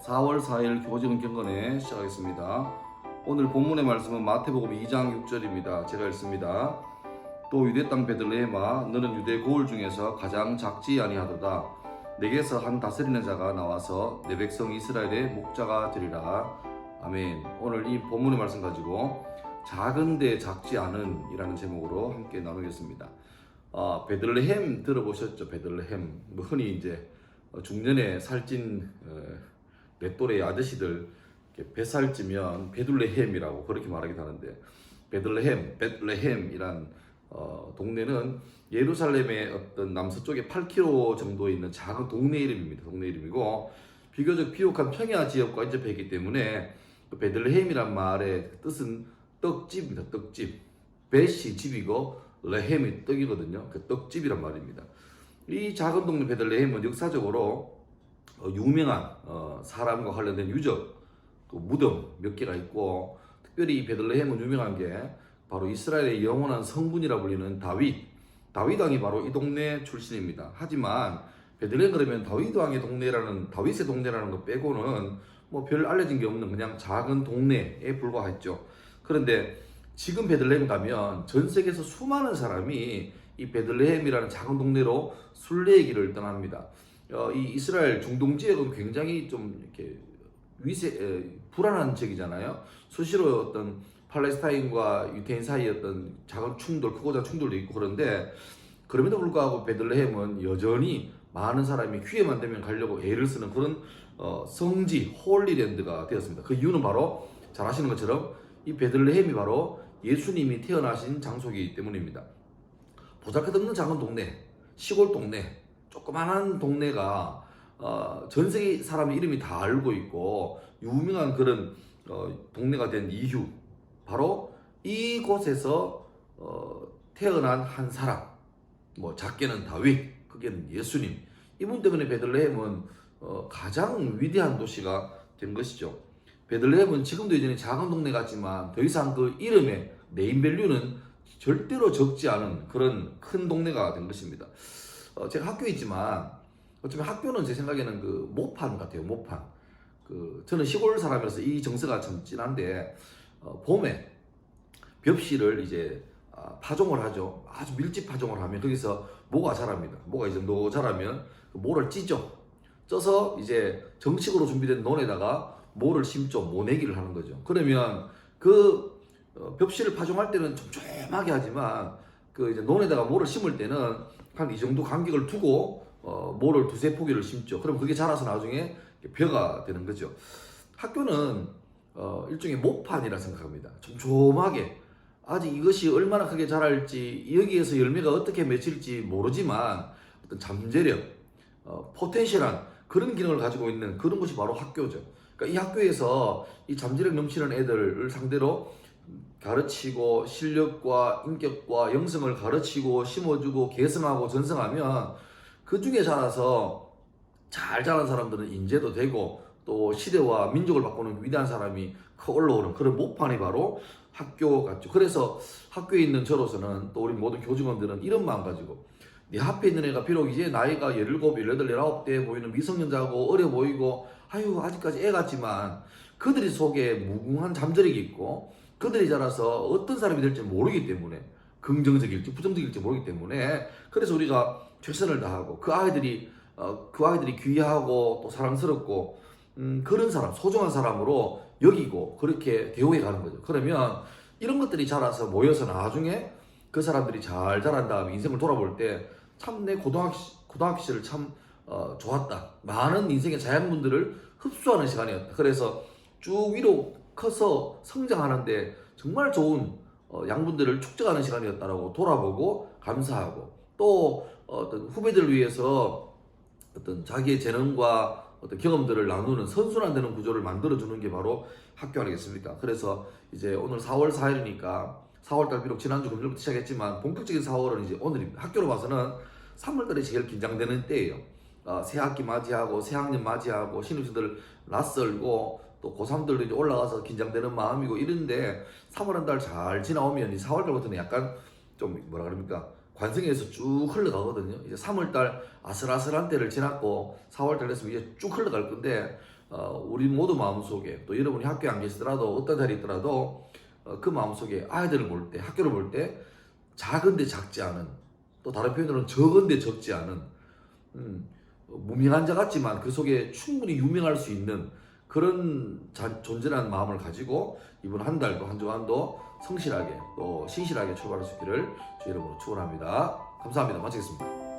4월 4일 교제는 경건에 시작하겠습니다. 오늘 본문의 말씀은 마태복음 2장 6절입니다. 제가 읽습니다. 또 유대 땅 베들레헴아 너는 유대 고을 중에서 가장 작지 아니하도다. 내게서 한 다스리는 자가 나와서 내 백성 이스라엘의 목자가 되리라. 아멘. 오늘 이 본문의 말씀 가지고 작은데 작지 않은 이라는 제목으로 함께 나누겠습니다. 베들레헴 들어보셨죠? 베들레헴. 흔히 이제 중년에 살찐 내 또래의 아저씨들 뱃살 찌면 베들레헴이라고 그렇게 말하기도 하는데, 베들레헴이란 동네는 예루살렘의 어떤 남서쪽에 8km 정도에 있는 작은 동네 이름입니다. 동네 이름이고 비교적 비옥한 평야 지역과 인접해 있기 때문에 그 베들레헴이란 말의 뜻은 떡집입니다. 떡집. 벳이 집이고 레헴이 떡이거든요. 그 떡집이란 말입니다. 이 작은 동네 베들레헴은 역사적으로 유명한 사람과 관련된 유적, 또 무덤 몇 개가 있고, 특별히 이 베들레헴은 유명한 게 바로 이스라엘의 영원한 성군이라 불리는 다윗 왕이 바로 이 동네 출신입니다. 하지만 베들레헴 그러면 다윗 왕의 동네라는, 다윗의 동네라는 것 빼고는 뭐 별 알려진 게 없는 그냥 작은 동네에 불과했죠. 그런데 지금 베들레헴 가면 전 세계에서 수많은 사람이 이 베들레헴이라는 작은 동네로 순례의 길을 떠납니다. 이 이스라엘 중동 지역은 굉장히 좀 이렇게 불안한 지역이잖아요. 수시로 어떤 팔레스타인과 유대인 사이의 어떤 작은 충돌, 크고 작은 충돌도 있고, 그런데 그럼에도 불구하고 베들레헴은 여전히 많은 사람이 기회만 되면 가려고 애를 쓰는 그런 성지, 홀리랜드가 되었습니다. 그 이유는 바로 잘 아시는 것처럼 이 베들레헴이 바로 예수님이 태어나신 장소이기 때문입니다. 보잘것없는 작은 동네, 시골 동네, 조그만한 동네가 전 세계 사람의 이름이 다 알고 있고 유명한 그런 동네가 된 이유, 바로 이곳에서 태어난 한 사람, 뭐 작게는 다윗, 크게는 예수님, 이분 때문에 베들레헴은 가장 위대한 도시가 된 것이죠. 베들레헴은 지금도 여전히 작은 동네 같지만 더 이상 그 이름의 네임밸류는 절대로 적지 않은 그런 큰 동네가 된 것입니다. 제가 학교에 있지만 어쩌면 학교는 제 생각에는 그 모판 같아요. 모판. 저는 시골 사람이라서 이 정서가 참 진한데, 봄에 벽실을 이제 파종을 하죠. 아주 밀집 파종을 하면 거기서 모가 자랍니다. 모가 이 정도 자라면 그 모를 찌죠. 쪄서 이제 정식으로 준비된 논에다가 모를 심죠. 모내기를 하는 거죠. 그러면 그 벽실을 파종할 때는 촘촘하게 하지만 그 이제 논에다가 모를 심을 때는 한 이 정도 간격을 두고 모를 두세 포기를 심죠. 그럼 그게 자라서 나중에 벼가 되는 거죠. 학교는 일종의 목판이라 생각합니다. 촘촘하게, 아직 이것이 얼마나 크게 자랄지, 여기에서 열매가 어떻게 맺힐지 모르지만 어떤 잠재력, 포텐셜한 그런 기능을 가지고 있는 그런 것이 바로 학교죠. 그러니까 이 학교에서 이 잠재력 넘치는 애들을 상대로 가르치고 실력과 인격과 영성을 가르치고 심어주고 개성하고 전성하면 그 중에 자라서 잘 자란 사람들은 인재도 되고 또 시대와 민족을 바꾸는 위대한 사람이 커 올라오는 그런 목판이 바로 학교 같죠. 그래서 학교에 있는 저로서는, 또 우리 모든 교직원들은 이런 마음 가지고, 네 앞에 있는 애가 비록 이제 나이가 17, 18, 19대 보이는 미성년자고 어려 보이고 아유 아직까지 애 같지만 그들이 속에 무궁한 잠재력이 있고, 그들이 자라서 어떤 사람이 될지 모르기 때문에, 긍정적일지 부정적일지 모르기 때문에, 그래서 우리가 최선을 다하고 그 아이들이 귀하고 또 사랑스럽고 그런 사람, 소중한 사람으로 여기고 그렇게 대우해 가는 거죠. 그러면 이런 것들이 자라서 모여서 나중에 그 사람들이 잘 자란 다음에 인생을 돌아볼 때 참 내 고등학교 시절 참 좋았다, 많은 인생의 자양분들을 흡수하는 시간이었다, 그래서 쭉 위로 커서 성장하는데 정말 좋은 양분들을 축적하는 시간이었다라고 돌아보고 감사하고, 또 어떤 후배들을 위해서 어떤 자기의 재능과 어떤 경험들을 나누는 선순환되는 구조를 만들어주는 게 바로 학교 아니겠습니까? 그래서 이제 오늘 4월 4일이니까 4월달 비록 지난주 금요일부터 시작했지만 본격적인 4월은 이제 오늘입니다. 학교로 봐서는 3월달이 제일 긴장되는 때예요. 새 학기 맞이하고 새 학년 맞이하고 신입생들 낯설고 또 고3들도 이제 올라가서 긴장되는 마음이고 이런데, 3월 한 달 잘 지나오면 이 4월달부터는 약간 좀 뭐라 그럽니까? 관성에서 쭉 흘러가거든요. 이제 3월달 아슬아슬한 때를 지났고 4월달 됐으면 이제 쭉 흘러갈 건데, 우리 모두 마음속에 또 여러분이 학교에 안 계시더라도 어떤 자리에 있더라도 그 마음속에 아이들을 볼 때, 학교를 볼 때 작은데 작지 않은, 또 다른 표현으로는 적은데 적지 않은, 무명한 자 같지만 그 속에 충분히 유명할 수 있는 그런 존재라는 마음을 가지고 이번 한 달도 한 주간도 성실하게 또 신실하게 출발할 수 있기를 주 여러분으로 축원합니다. 감사합니다. 마치겠습니다.